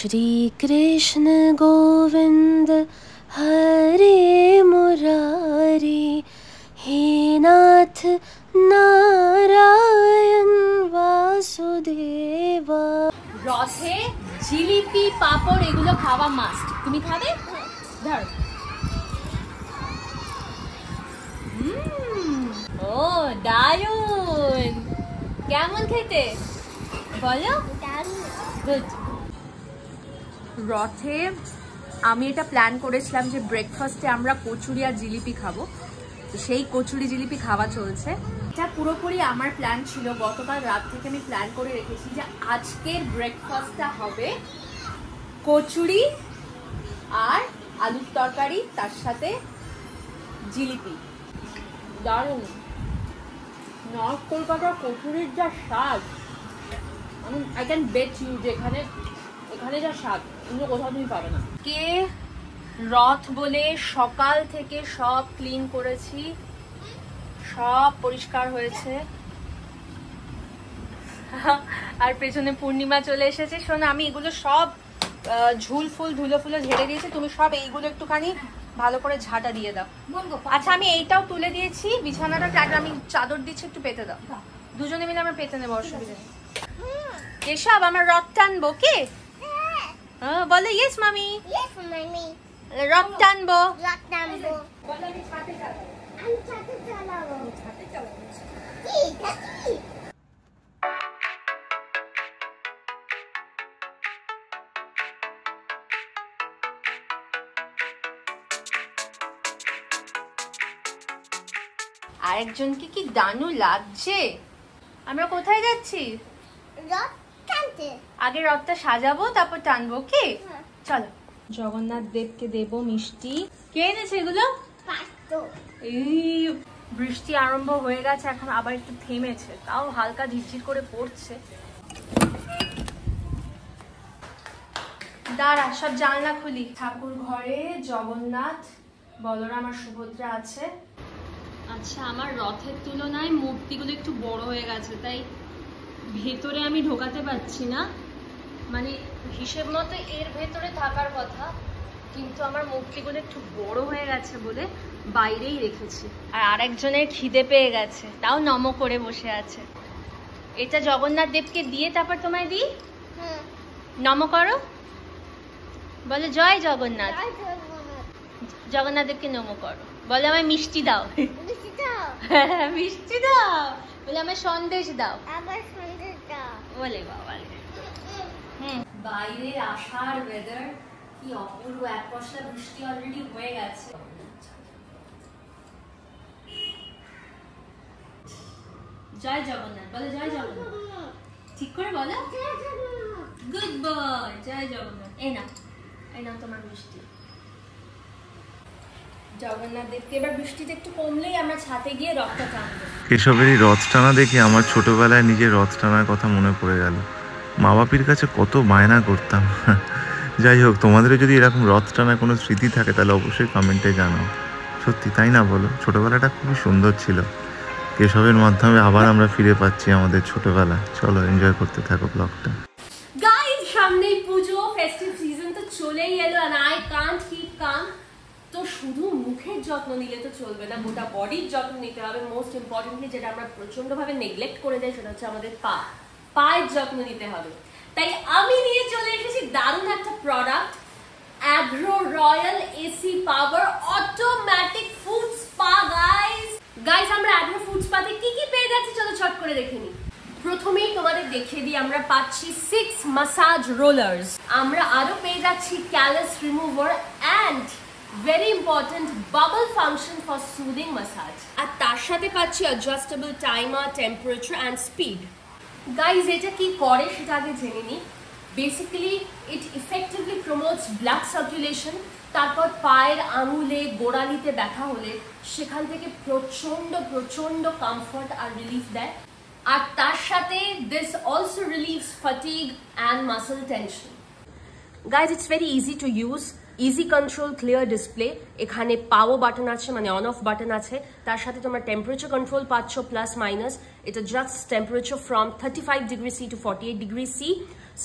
श्री कृष्ण गोविंद हरे मुरारी हे नाथ नारायण वासुदेवा। রথে জিলিপি পাপড় এগুলো খাওয়া মাস্ট। তুমি খাবে? ধর। ও দারুন, কেমন খেতে বলো? গুড। রথে আমি এটা প্ল্যান করেছিলাম যে ব্রেকফাস্টে আমরা কচুরি আর জিলিপি খাবো, তো সেই কচুরি জিলিপি খাওয়া চলছে। এটা পুরোপুরি আমার প্ল্যান ছিল, গতকাল রাত থেকে আমি প্ল্যান করে রেখেছি যে আজকের ব্রেকফাস্টটা হবে কচুরি আর আলুর তরকারি, তার সাথে জিলিপি। দারুণ। নর্থ কলকাতার কচুরির যা স্বাদ, আই ক্যান বেট ইউ যে এখানে যা স্বাদ অন্য কোথাও তুমি পাবে না। কে রথ বলে সকাল থেকে সব ক্লিন করেছি, সব পরিষ্কার হয়েছে। আর পেছনে পূর্ণিমা চলে এসেছে। শোনো, আমি এগুলো সব ঝুল ফুল ধুলো ফুলো ঝেড়ে দিয়েছি, তুমি সব এইগুলো একটুখানি ভালো করে ঝাঁটা দিয়ে দাও। আচ্ছা, আমি এইটাও তুলে দিয়েছি, বিছানাটা আমি চাদর দিচ্ছি, একটু পেতে দাও। দুজনে মিলে আমরা পেতে নেবো, অসুবিধা নেই। এসব আমার রথ টানবো। কে বলে? ইয়েস মামি। রথ টানবো। আরেকজনকে কি দানু লাগছে। আমরা কোথায় যাচ্ছি? আগে রথটা সাজাবো, তারপর টানবো। কি চলো। জগন্নাথ দেবকে দেব মিষ্টি। কে এনেছে এগুলো? এই বৃষ্টি আরম্ভ হয়ে গেছে, এখন আবার একটু থেমেছে, তাও হালকা ঝিরঝির করে পড়ছে। দাঁড়া, সব জানলা খুলি। ঠাকুর ঘরে জগন্নাথ, বলরাম আর সুভদ্রা আছে। আচ্ছা, আমার রথের তুলনায় মূর্তিগুলো একটু বড় হয়ে গেছে, তাই ভেতরে আমি ঢোকাতে পারছি না। মানে হিসেব মতো এর ভেতরে থাকার কথা, কিন্তু আমার মূর্তিগুলো একটু বড় হয়ে গেছে বলে বাইরেই রেখেছি। আর আরেকজনের খিদে পেয়ে গেছে, তাও নম করে বসে আছে। এটা জগন্নাথ দেবকে দিয়ে তারপর তোমায় দিই। নম করো, বলে জয় জগন্নাথ। জগন্নাথ দেবকে নম করো, বলে আমায় মিষ্টি দাও। মিষ্টি দাও, বলে আমায় সন্দেশ দাও। বলে বাবা, বাইরের আষাঢ় ওয়েদার কি অপূর্ব। এক পশলা বৃষ্টি অলরেডি হয়ে গেছে। জয় জগন্নাথ, বলে জয় জগন্নাথ। ঠিক করে বলো। গুড বয়, জয় জগন্নাথ। এই না তোমার মিষ্টি। জগন্নাথ দেবকে এবার বৃষ্টিতে একটু কমলেই আমরা ছাদে গিয়ে রথটা টানবো। কেশবেরই রথ টানা দেখে আমার ছোটবেলায় নিজের রথ টানার কথা মনে পড়ে গেল। মা বাপির কাছে কত বায়না করতাম। যাই হোক, তোমাদেরও যদি এরকম রথ টানার কোনো স্মৃতি থাকে তাহলে অবশ্যই কমেন্টে জানাও। সত্যি তাই না বলো? ছোটবেলাটা খুবই সুন্দর ছিল। কেশবের মাধ্যমে আবার আমরা ফিরে পাচ্ছি আমাদের ছোটবেলা। চলো এনজয় করতে থাকো ব্লগটা। গাইস, সামনেই পুজো, ফেস্টিভ সিজন তো চলেই এলো, and I can't keep calm। তো শুধু মুখের যত্ন নিলে তো চলবে না, গোটা বডির যত্ন নিতে হবে। মোস্ট ইম্পর্টেন্টলি যেটা আমরা প্রচন্ডভাবে নেগলেক্ট করে যাই, সেটা হচ্ছে আমাদের পায়ের যত্ন নিতে হবে। তাই আমি নিয়ে চলে এসেছি দারুণ একটা প্রোডাক্ট, অ্যাগ্রো রয়্যাল এসি পাওয়ার অটোমেটিক ফুড স্পা। গাইস, আমরা অ্যাগ্রো ফুড স্পাতে কি কি পেয়ে যাচ্ছি চলো ছট করে দেখে নিই। প্রথমেই তোমাদের দেখিয়ে দিই, আমরা পাচ্ছি 6 মাসাজ রোলার্স। আমরা আরো পেয়ে যাচ্ছি callous remover and very important bubble function for soothing massage। আর তার সাথে পাচ্ছি adjustable timer, temperature and speed। Guys, এটা কি করে সেটা আগে জেনে নিই। বেসিক্যালি ইট ইফেক্টিভলি প্রমোটস ব্লাড সার্কুলেশন। তারপর পায়ের আঙুলে গোড়ালিতে ব্যথা হলে সেখান থেকে প্রচন্ড কমফর্ট আর রিলিফ দেয়। আর তার সাথে this also relieves fatigue and muscle tension. Guys it's very easy to use, easy control, clear display, এখানে পাওয়ার বাটন আছে মানে অন অফ বাটন আছে, তার সাথে তোমরা টেম্পারেচার কন্ট্রোল পাচ্ছ প্লাস মাইনাস, এটা just temperature from 35°C to 48°C।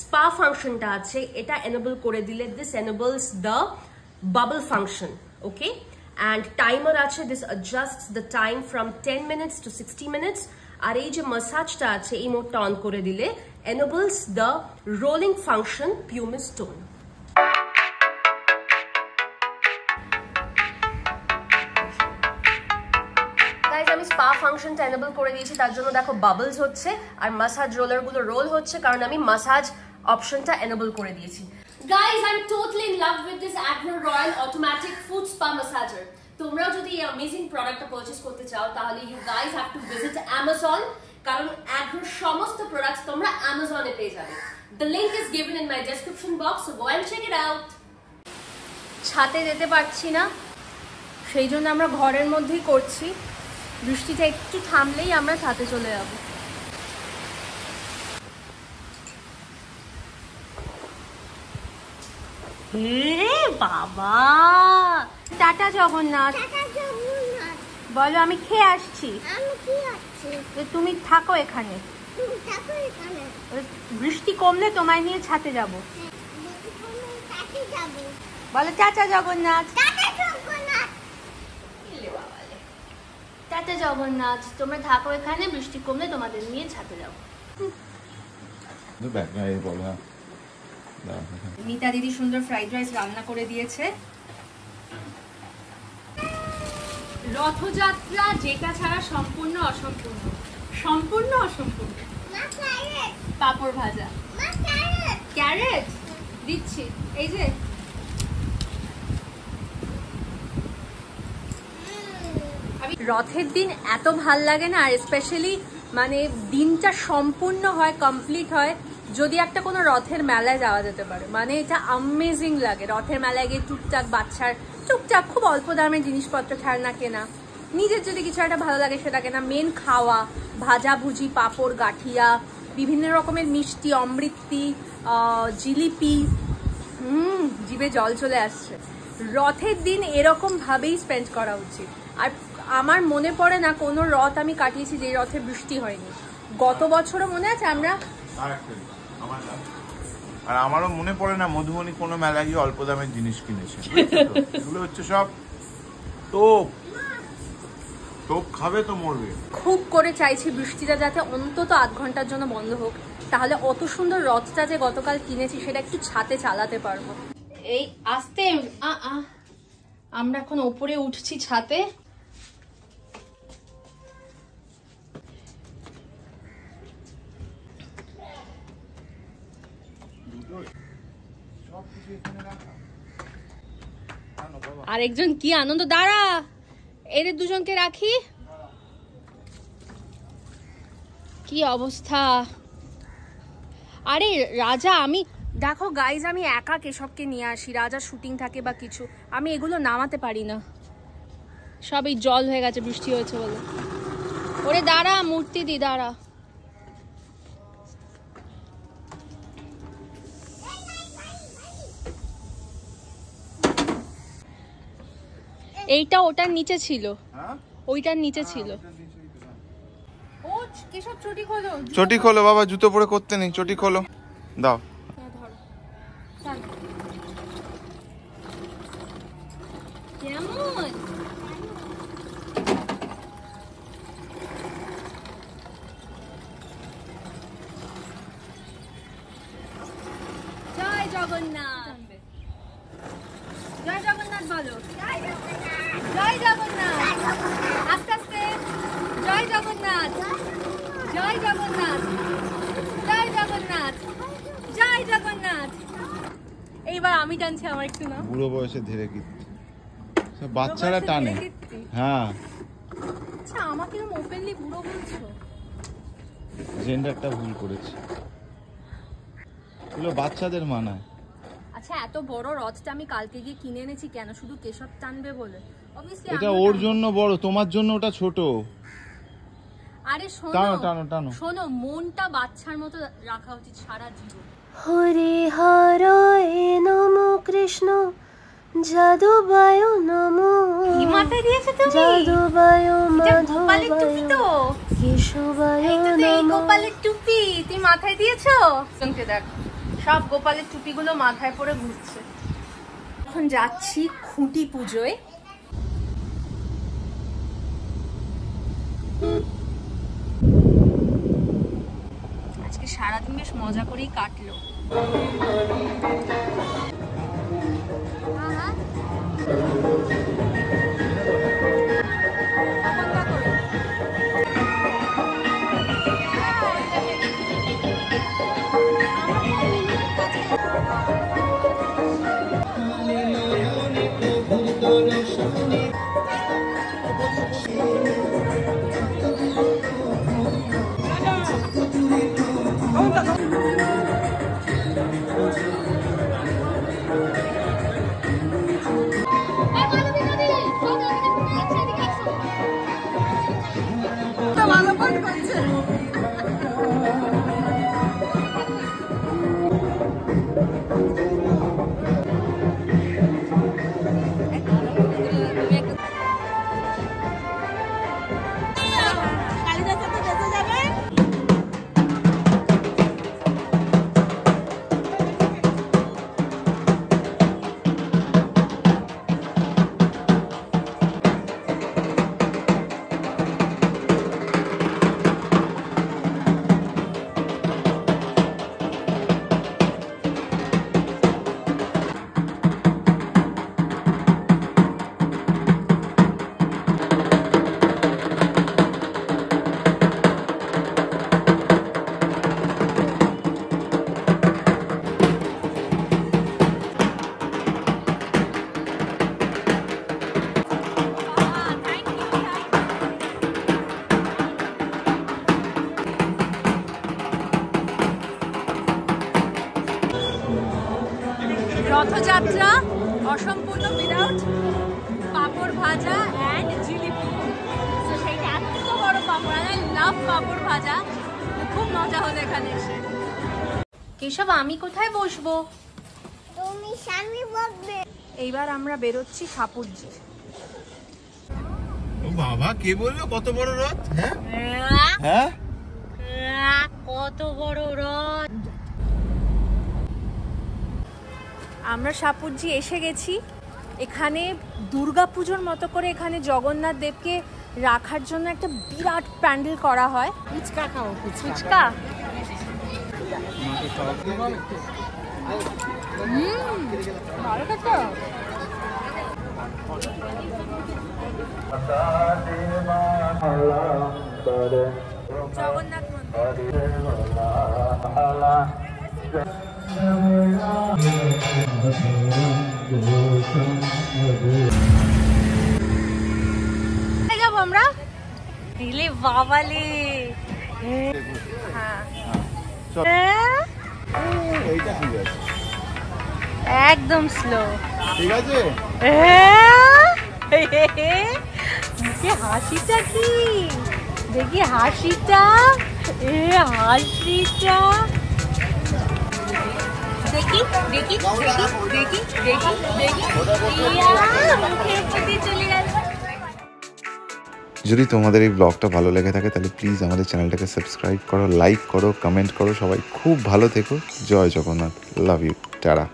Spa ফাংশনটা আছে, এটা এনেবল করে দিলে this enables the bubble function, okay. And timer আছে, this adjusts the time from 10 minutes to 60 minutes। আর এই যে মাসাজটা আছে এই মোডটা অন করে দিলে enables the rolling function pumice tone। Guys আমি স্পা ফাংশনটা এনেবল করে দিয়েছি, তার জন্য দেখো বাবলস হচ্ছে আর মাসাজ রোলার গুলো রোল হচ্ছে, কারণ আমি মাসাজ অপশনটা এনেবল করে দিয়েছি। Guys I am totally in love with this Agro Royal automatic foot spa massager. তোমরাও যদি এই অ্যামেজিং প্রোডাক্টটা পারচেজ করতে চাও তাহলে you guys have to visit Amazon, কারণ অ্যাগ্রোর সমস্ত প্রোডাক্টস তোমরা অ্যামাজনে পেয়ে যাবে। The link is given in my description box, so go and check it out. ছাদে যেতে পারছি না, সেই জন্য আমরা ঘরের মধ্যেই করছি। বৃষ্টিটা একটু থামলেই আমরা ছাদে চলে যাব। রে বাবা, টাটা জগন্নাথ বলো, আমি খেয়ে আসছি। তুমি থাকো এখানে, বৃষ্টি কমলে তোমায় নিয়ে ছাদে যাবো। বলো টাটা জগন্নাথ। টাটা জগন্নাথ, তোমরা থাকো এখানে, বৃষ্টি কমলে তোমাদের নিয়ে ছাদে যাবো। মিতা দিদি সুন্দর ফ্রাইড রাইস রান্না করে দিয়েছে। রথযাত্রা যেটা ছাড়া সম্পূর্ণ অসম্পূর্ণ, সম্পূর্ণ অসম্পূর্ণ। পাপড় ভাজা, ক্যারেট দিচ্ছি, এই যে রথের দিন এত ভাল লাগে না, আর স্পেশালি মানে দিনটা সম্পূর্ণ হয়, কমপ্লিট হয় যদি একটা কোনো রথের মেলায় যাওয়া যেতে পারে। মানে এটা অ্যামেজিং লাগে, রথের মেলায় গিয়ে টুকটাক বাচ্চার টুকটাক খুব অল্প দামের জিনিসপত্র খেলনা কেনা, নিজের যদি কিছু একটা ভালো লাগে সেটা কেনা, মেন খাওয়া, ভাজা ভুজি, পাঁপড়, গাঠিয়া, বিভিন্ন রকমের মিষ্টি, অমৃতি, জিলিপি, জিভে জল চলে আসছে। রথের দিন এরকম ভাবেই স্পেন্ড করা উচিত। আর আমার মনে পড়ে না কোনো রথ আমি কাটিয়েছি যে রথে বৃষ্টি হয়নি। গত বছরও মনে আছে আমরা, আর আমারও মনে পড়ে না মধুবনী কোনো মেলা গিয়ে অল্প দামের জিনিস কিনেছে। এগুলো হচ্ছে সব টোপ খাবে তো মরবে। খুব করে চাইছি বৃষ্টিটা যাতে অন্তত আধ ঘন্টার জন্য বন্ধ হোক, তাহলে অত সুন্দর রথটা যে গতকাল কিনেছি সেটা একটু ছাদে চালাতে পারবো। এই আস্তে আমরা এখন ওপরে উঠছি ছাদে। আরেকজন কি আনন্দ, দাঁড়া এদের দুজনকে রাখি। কি অবস্থা, আরে রাজা, আমি দেখো গাইজ আমি একা কেশবকে নিয়ে আসি, রাজা শুটিং থাকে বা কিছু, আমি এগুলো নামাতে পারি না, সব এই জল হয়ে গেছে বৃষ্টি হয়েছে বলে। ওরে দাঁড়া, মূর্তি দি দাঁড়া। এইটা ওটার নিচে ছিল, ওইটার নিচে ছিল। ও কেশব চটি খোলো, চটি খোলো বাবা, জুতো পরে করতে নেই, চটি খোলো দাও। কেমন জয় জগন্নাথ, জয় জগন্নাথ বলো, জয় জগন্নাথ, আস্তে আস্তে, জয় জগন্নাথ, জয় জগন্নাথ, জয় জগন্নাথ, জয় জগন্নাথ। এইবার আমি টানছি, আমার একটু না, বুড়ো বয়সে ধীরে কীর্তি, সব বাচ্চারা টানে। হ্যাঁ আচ্ছা, আমাকে ওপেনলি বুড়ো বলছো, জেন্ডারটা ভুল করেছি, এগুলো বাচ্চাদের মানায়। আচ্ছা, এত বড় রথটা আমি কালকে গিয়ে কিনে এনেছি কেন, শুধু কেশব টানবে বলে? এটা ওর জন্য বড়, তোমার জন্য ওটা ছোট। আরে শোনো, টানো টানো টানো, শোনো, মনটা বাচ্চার মতো রাখা উচিত সারা জীবন। হরে হরয় জাদুবায়ু নমো কি মাথায় দিয়েছো তুমি? জাদুবায়ু গোপালের টুপি তো, কেশুবায়ু এই নমো। গোপালের টুপি তুমি মাথায় দিয়েছো? শুনতে দেখ, সব গোপালের টুপিগুলো মাথায় পরে ঘুরছে। এখন যাচ্ছি খুঁটি পুজোয়। আজকে সারাদিন বেশ মজা করেই কাটলো। রথযাত্রা অসম্পূর্ণ উইদাউট পাঁপড় ভাজা অ্যান্ড জিলিপি। তো সেইটা এত বড় পাঁপড়, আই লাভ পাঁপড় ভাজা। খুব মজা হলো এখানে এসে। কেশব, আমি কোথায় বসবো? তুমি সামনে বসবে। এইবার আমরা বেরোচ্ছি সাপুরজি। ও বাবা, কে বললো কত বড় রথ? হ্যাঁ কত বড় রথ। আমরা সাপুরজি এসে গেছি। এখানে দুর্গাপুজোর মতো করে এখানে জগন্নাথ দেবকে রাখার জন্য একটা বিরাট প্যান্ডেল করা হয়। ফুচকা খাও, ফুচকা। ভালো খেতে। জগন্নাথ মন্দির। যাবো আমরা দিলে বাবালে। একদম স্লো, ঠিক আছে। দেখি হাসিটা কি, দেখি হাসিটা, হাসিটা দেখি দেখি দেখি দেখি দেখি দেখি মুখের প্রতি চলে গেল। যদি তোমাদের এই ব্লগটা ভালো লেগে থাকে তাহলে প্লিজ আমাদের চ্যানেলটাকে সাবস্ক্রাইব করো, লাইক করো, কমেন্ট করো। সবাই খুব ভালো থেকো। জয় জগন্নাথ। Love you. টাটা।